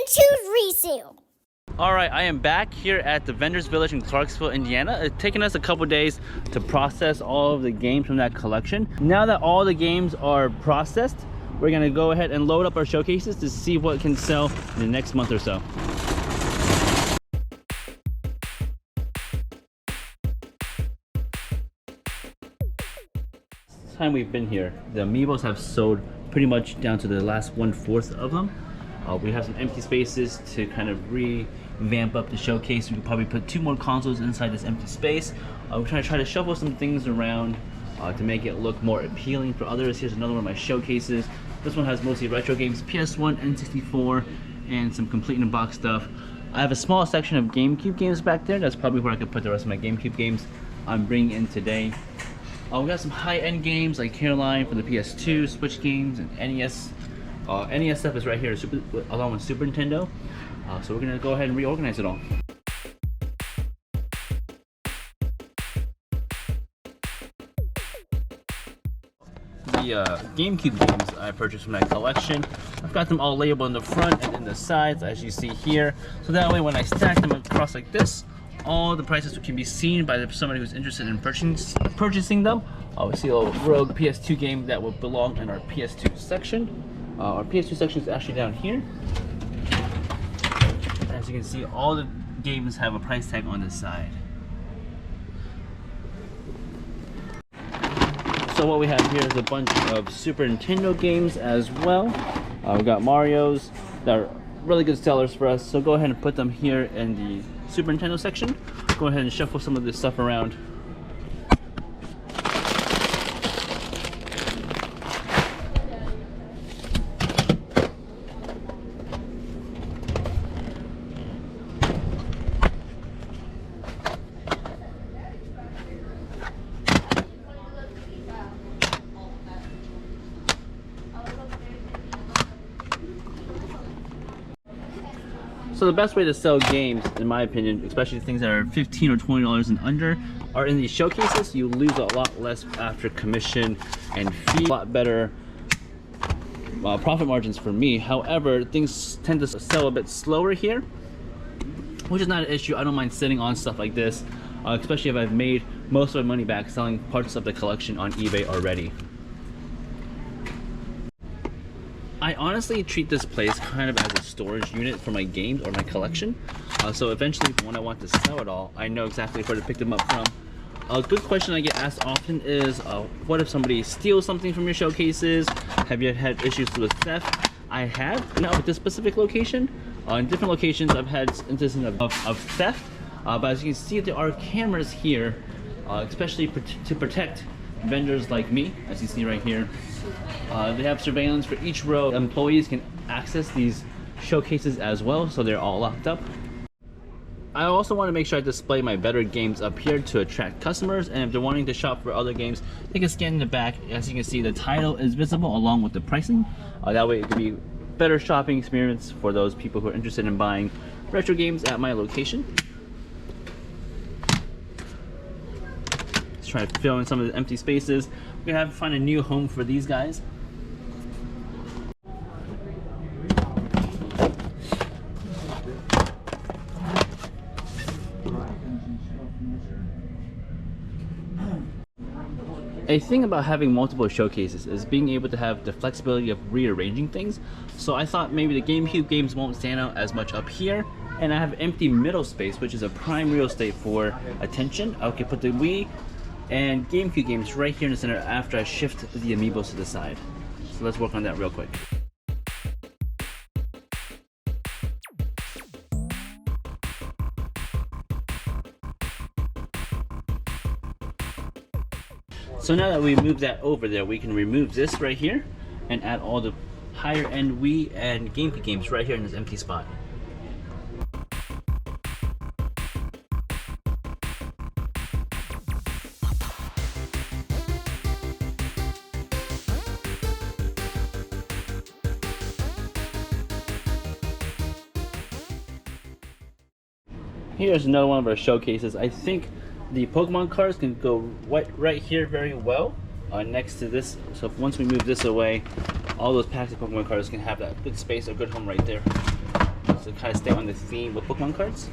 into resale. All right, I am back here at the Vendors Village in Clarksville, Indiana. It's taken us a couple days to process all of the games from that collection. Now that all the games are processed, we're gonna go ahead and load up our showcases to see what can sell in the next month or so. Time we've been here, the amiibos have sold pretty much down to the last 1/4 of them. We have some empty spaces to kind of revamp up the showcase. We could probably put 2 more consoles inside this empty space. We're trying to shuffle some things around to make it look more appealing for others. Here's another one of my showcases. This one has mostly retro games, PS1, N64, and some complete in a box stuff. I have a small section of GameCube games back there. That's probably where I could put the rest of my GameCube games I'm bringing in today. We got some high-end games like Caroline for the PS2, Switch games, and NES. NES stuff is right here, along with Super Nintendo. So we're gonna go ahead and reorganize it all. The GameCube games I purchased from that collection, I've got them all labeled in the front and in the sides, as you see here. So that way when I stack them across like this, all the prices can be seen by somebody who's interested in purchasing them. We see a little rogue PS2 game that will belong in our PS2 section. Our PS2 section is actually down here. As you can see, all the games have a price tag on the side. So what we have here is a bunch of Super Nintendo games as well. We've got Mario's that are really good sellers for us. So go ahead and put them here in the Super Nintendo section. Go ahead and shuffle some of this stuff around. So the best way to sell games, in my opinion, especially things that are $15 or $20 and under, are in these showcases. You lose a lot less after commission and fee, a lot better profit margins for me. However, things tend to sell a bit slower here, which is not an issue. I don't mind sitting on stuff like this, especially if I've made most of my money back selling parts of the collection on eBay already. I honestly treat this place kind of as a storage unit for my games or my collection. So eventually when I want to sell it all, I know exactly where to pick them up from. A good question I get asked often is, what if somebody steals something from your showcases? Have you had issues with theft? I have, not with this specific location. In different locations I've had instances of theft. But as you can see, there are cameras here, especially to protect vendors like me, as you see right here. They have surveillance for each row. Employees can access these showcases as well, so they're all locked up. I also want to make sure I display my better games up here to attract customers, and if they're wanting to shop for other games, they can scan in the back. As you can see, the title is visible along with the pricing. That way it could be better shopping experience for those people who are interested in buying retro games at my location. Let's try to fill in some of the empty spaces. We're gonna have to find a new home for these guys. A thing about having multiple showcases is being able to have the flexibility of rearranging things. So I thought maybe the GameCube games won't stand out as much up here, and I have empty middle space, which is a prime real estate for attention. I could put the Wii and GameCube games right here in the center after I shift the amiibos to the side. So let's work on that real quick. So now that we moved that over there, we can remove this right here and add all the higher end Wii and GameCube games right here in this empty spot. Here's another one of our showcases. I think the Pokemon cards can go right here very well next to this. So once we move this away, all those packs of Pokemon cards can have that good space, a good home right there. to kind of stay on the theme with Pokemon cards.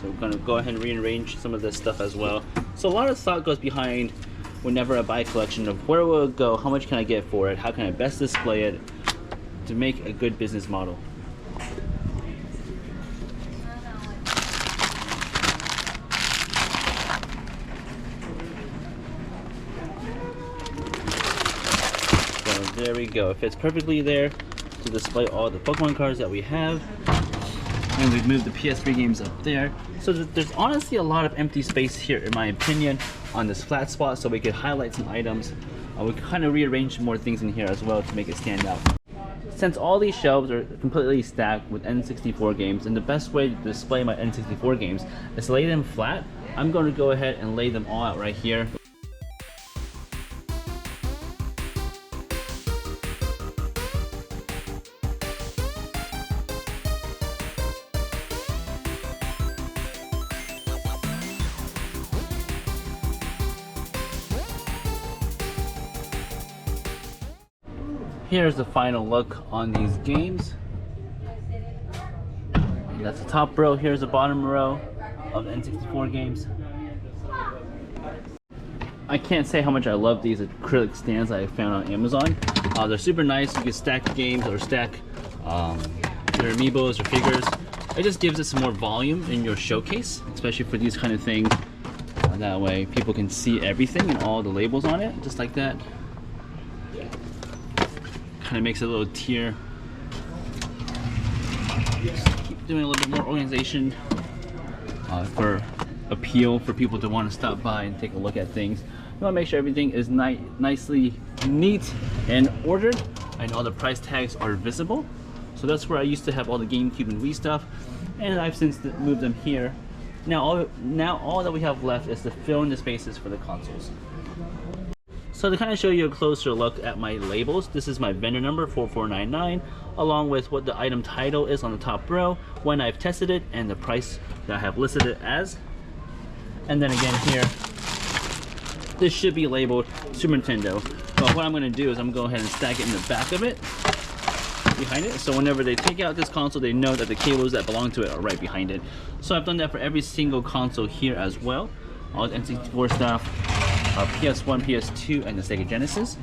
So we're gonna go ahead and rearrange some of this stuff as well. So a lot of thought goes behind whenever I buy a collection of where will it go, how much can I get for it, how can I best display it to make a good business model. So there we go. It fits perfectly there to display all the Pokemon cards that we have. And we've moved the PS3 games up there. So there's honestly a lot of empty space here, in my opinion, on this flat spot, so we could highlight some items. We could kind of rearrange more things in here as well to make it stand out. Since all these shelves are completely stacked with N64 games, and the best way to display my N64 games is to lay them flat, I'm going to go ahead and lay them all out right here. Here's the final look on these games. That's the top row. Here's the bottom row of the N64 games. I can't say how much I love these acrylic stands I found on Amazon. They're super nice. You can stack games or stack your amiibos or figures. It just gives it some more volume in your showcase, especially for these kind of things. That way people can see everything and all the labels on it, just like that. Kind of makes it a little tier. Just keep doing a little bit more organization for appeal for people to want to stop by and take a look at things. You want to make sure everything is nicely neat and ordered, and all the price tags are visible. So that's where I used to have all the GameCube and Wii stuff, and I've since moved them here. Now all that we have left is to fill in the spaces for the consoles. So to kind of show you a closer look at my labels, this is my vendor number 4499, along with what the item title is on the top row, when I've tested it, and the price that I have listed it as. And then again here, this should be labeled Super Nintendo. But what I'm going to do is I'm going to go ahead and stack it in the back of it, behind it, so whenever they take out this console, they know that the cables that belong to it are right behind it. So I've done that for every single console here as well. All the N64 stuff. PS1, PS2, and the Sega Genesis.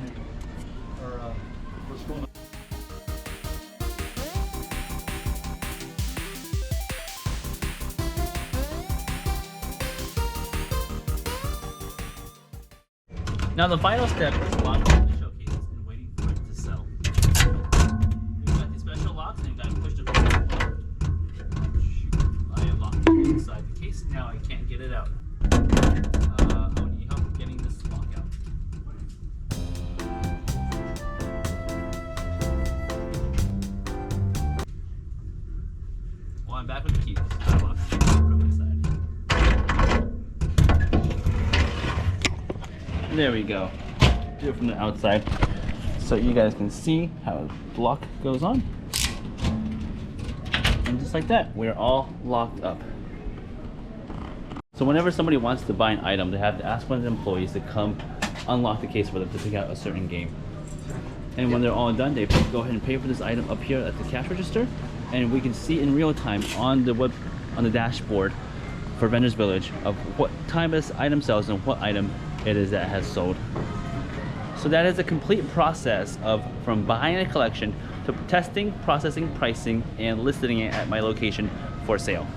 Now the final step is locking the showcases and waiting for it to sell. We've got these special locks and I've pushed it forward. I have locked it inside the case. Now I can't get it out. I'm back with the keys. There we go. Do it from the outside so you guys can see how the lock goes on. And just like that, we're all locked up. So whenever somebody wants to buy an item, they have to ask one of the employees to come unlock the case for them to pick out a certain game. And when they're all done, they go ahead and pay for this item up here at the cash register. And we can see in real time on the dashboard for Vendors Village of what time this item sells and what item it is that has sold. So that is a complete process of from buying a collection to testing, processing, pricing, and listing it at my location for sale.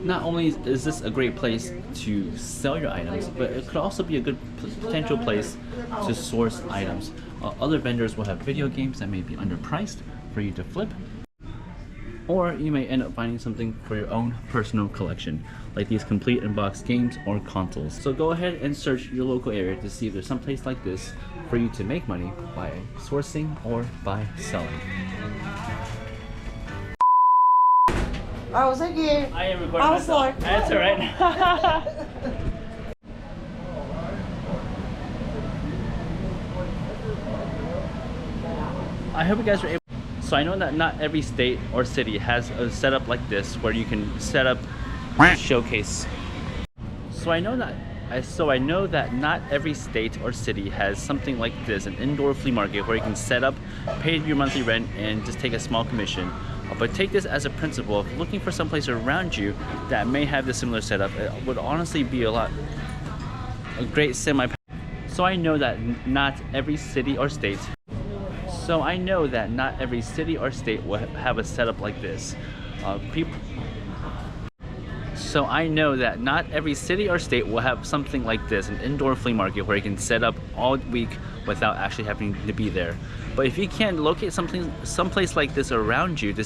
Not only is this a great place to sell your items, but it could also be a good potential place to source items. Other vendors will have video games that may be underpriced for you to flip, or you may end up finding something for your own personal collection, like these complete in-box games or consoles. So go ahead and search your local area to see if there's some place like this for you to make money by sourcing or by selling. I was like, yeah. I am recording myself. Like, that's alright. I hope you guys were able. So I know that not every state or city has a setup like this where you can set up a showcase. So I know that So I know that not every state or city has something like this, an indoor flea market where you can set up, pay your monthly rent, and just take a small commission. But take this as a principle of looking for some place around you that may have the similar setup. It would honestly be a great semi. So I know that not every city or state will have a setup like this. So I know that not every city or state will have something like this, an indoor flea market where you can set up all week without actually having to be there. But if you can locate someplace like this around you to